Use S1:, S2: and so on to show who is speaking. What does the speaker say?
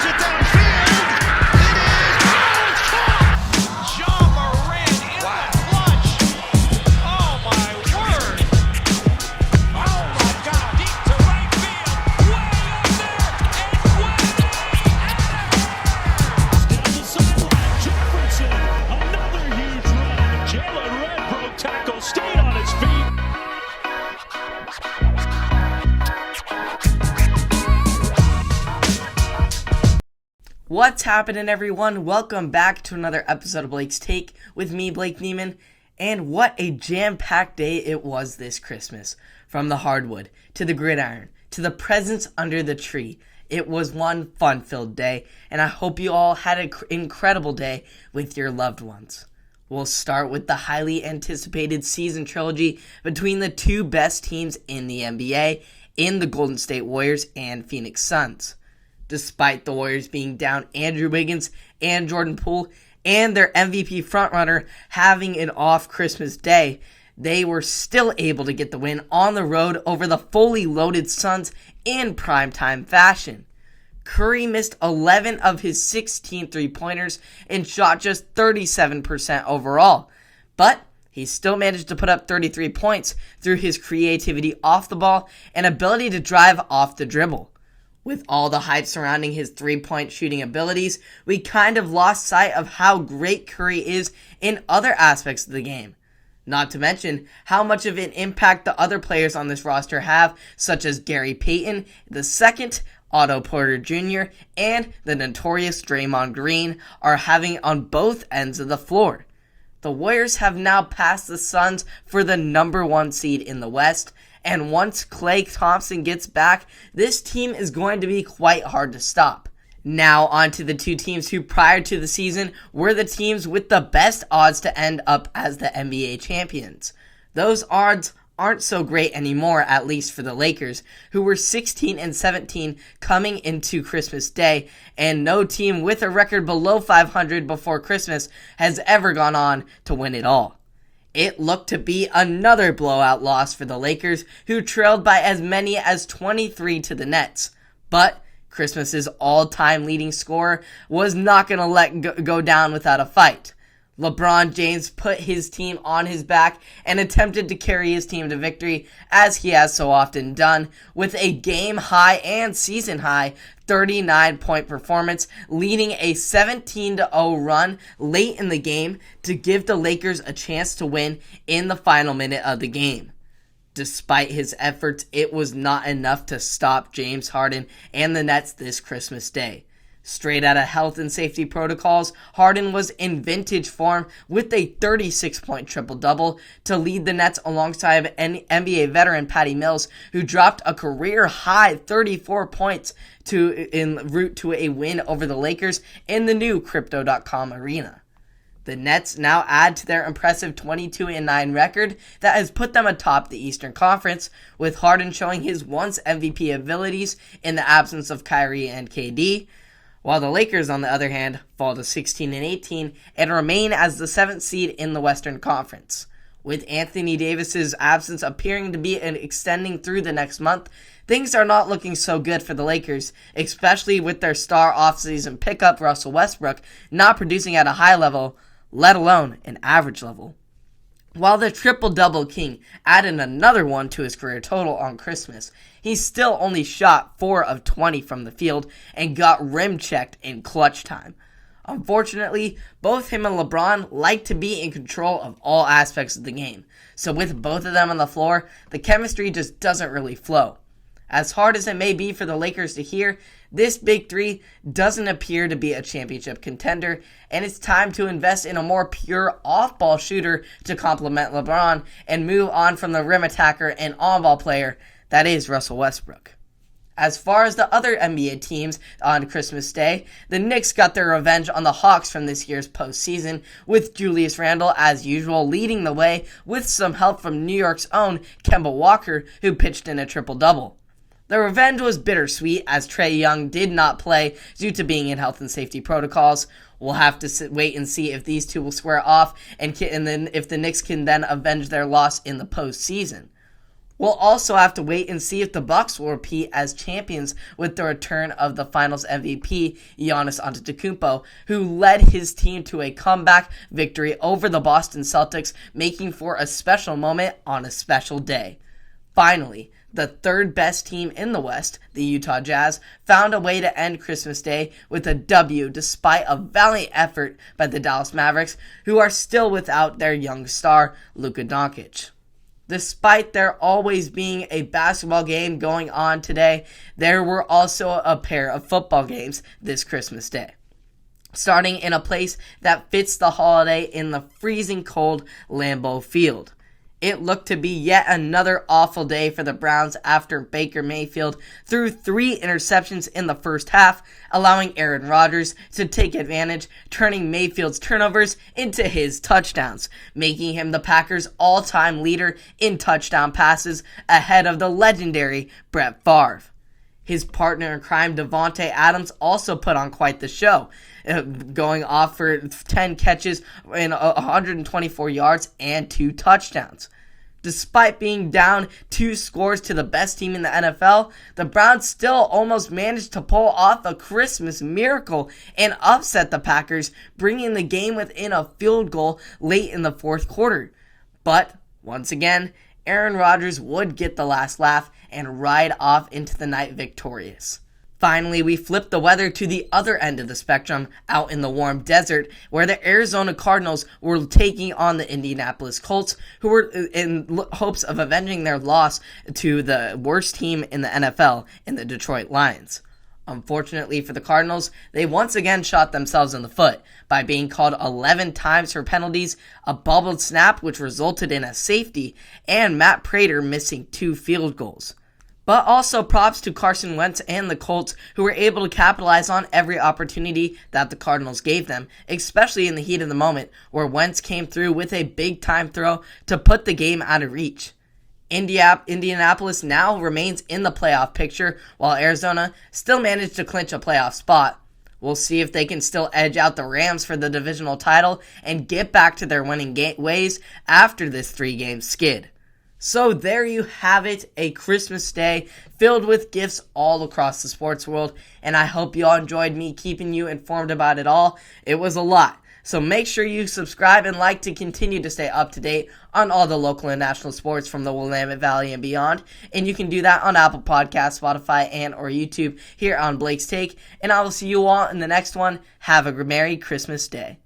S1: it downfield. It is. Oh, it's caught. John Moran in the clutch. Oh, my word. Oh, my God. Deep to right field. Way up there. And way out of here.
S2: Down the sideline, Jefferson. Another huge run. Jalen Red broke tackle, stayed on his feet.
S3: What's happening, everyone? Welcome back to another episode of Blake's Take with me, Blake Neiman. And what a jam-packed day it was this Christmas. From the hardwood, to the gridiron, to the presents under the tree. It was one fun-filled day, and I hope you all had an incredible day with your loved ones. We'll start with the highly anticipated season trilogy between the two best teams in the NBA, in the Golden State Warriors and Phoenix Suns. Despite the Warriors being down Andrew Wiggins and Jordan Poole and their MVP frontrunner having an off Christmas day, they were still able to get the win on the road over the fully loaded Suns in primetime fashion. Curry missed 11 of his 16 three-pointers and shot just 37% overall, but he still managed to put up 33 points through his creativity off the ball and ability to drive off the dribble. With all the hype surrounding his three-point shooting abilities, we kind of lost sight of how great Curry is in other aspects of the game. Not to mention how much of an impact the other players on this roster have, such as Gary Payton II, Otto Porter Jr., and the notorious Draymond Green are having on both ends of the floor. The Warriors have now passed the Suns for the number one seed in the West, and once Klay Thompson gets back, this team is going to be quite hard to stop. Now on to the two teams who prior to the season were the teams with the best odds to end up as the NBA champions. Those odds aren't so great anymore, at least for the Lakers, who were 16-17 coming into Christmas Day, and no team with a record below 500 before Christmas has ever gone on to win it all. It looked to be another blowout loss for the Lakers, who trailed by as many as 23 to the Nets. But Christmas's all-time leading scorer was not going to let go down without a fight. LeBron James put his team on his back and attempted to carry his team to victory, as he has so often done, with a game-high and season-high 39-point performance, leading a 17-0 run late in the game to give the Lakers a chance to win in the final minute of the game. Despite his efforts, it was not enough to stop James Harden and the Nets this Christmas Day. Straight out of health and safety protocols, Harden was in vintage form with a 36-point triple-double to lead the Nets alongside NBA veteran Patty Mills, who dropped a career-high 34 points en route to a win over the Lakers in the new Crypto.com arena. The Nets now add to their impressive 22-9 record that has put them atop the Eastern Conference, with Harden showing his once MVP abilities in the absence of Kyrie and KD, while the Lakers, on the other hand, fall to 16-18 and remain as the 7th seed in the Western Conference. With Anthony Davis's absence appearing to be extending through the next month, things are not looking so good for the Lakers, especially with their star offseason pickup Russell Westbrook not producing at a high level, let alone an average level. While the triple-double king added another one to his career total on Christmas, he still only shot 4 of 20 from the field and got rim-checked in clutch time. Unfortunately, both him and LeBron like to be in control of all aspects of the game, so with both of them on the floor, the chemistry just doesn't really flow. As hard as it may be for the Lakers to hear, this big three doesn't appear to be a championship contender, and it's time to invest in a more pure off-ball shooter to complement LeBron and move on from the rim attacker and on-ball player that is Russell Westbrook. As far as the other NBA teams on Christmas Day, the Knicks got their revenge on the Hawks from this year's postseason, with Julius Randle, as usual, leading the way with some help from New York's own Kemba Walker, who pitched in a triple-double. The revenge was bittersweet, as Trae Young did not play due to being in health and safety protocols. We'll have to wait and see if these two will square off, and then if the Knicks can then avenge their loss in the postseason. We'll also have to wait and see if the Bucks will repeat as champions with the return of the Finals MVP, Giannis Antetokounmpo, who led his team to a comeback victory over the Boston Celtics, making for a special moment on a special day. Finally, the third best team in the West, the Utah Jazz, found a way to end Christmas Day with a W despite a valiant effort by the Dallas Mavericks, who are still without their young star, Luka Doncic. Despite there always being a basketball game going on today, there were also a pair of football games this Christmas Day. Starting in a place that fits the holiday in the freezing cold Lambeau Field. It looked to be yet another awful day for the Browns after Baker Mayfield threw 3 interceptions in the first half, allowing Aaron Rodgers to take advantage, turning Mayfield's turnovers into his touchdowns, making him the Packers' all-time leader in touchdown passes ahead of the legendary Brett Favre. His partner in crime, Davante Adams, also put on quite the show, going off for 10 catches and 124 yards and 2 touchdowns. Despite being down 2 scores to the best team in the NFL, the Browns still almost managed to pull off a Christmas miracle and upset the Packers, bringing the game within a field goal late in the fourth quarter. But, once again, Aaron Rodgers would get the last laugh and ride off into the night victorious. Finally, we flipped the weather to the other end of the spectrum, out in the warm desert, where the Arizona Cardinals were taking on the Indianapolis Colts, who were in hopes of avenging their loss to the worst team in the NFL, in the Detroit Lions. Unfortunately for the Cardinals, they once again shot themselves in the foot by being called 11 times for penalties, a bubbled snap which resulted in a safety, and Matt Prater missing 2 field goals. But also props to Carson Wentz and the Colts, who were able to capitalize on every opportunity that the Cardinals gave them, especially in the heat of the moment, where Wentz came through with a big-time throw to put the game out of reach. Indianapolis now remains in the playoff picture, while Arizona still managed to clinch a playoff spot. We'll see if they can still edge out the Rams for the divisional title and get back to their winning ways after this 3-game skid. So there you have it, a Christmas Day filled with gifts all across the sports world, and I hope you all enjoyed me keeping you informed about it all. It was a lot. So make sure you subscribe and like to continue to stay up to date on all the local and national sports from the Willamette Valley and beyond. And you can do that on Apple Podcasts, Spotify, and or YouTube here on Blake's Take. And I will see you all in the next one. Have a Merry Christmas Day.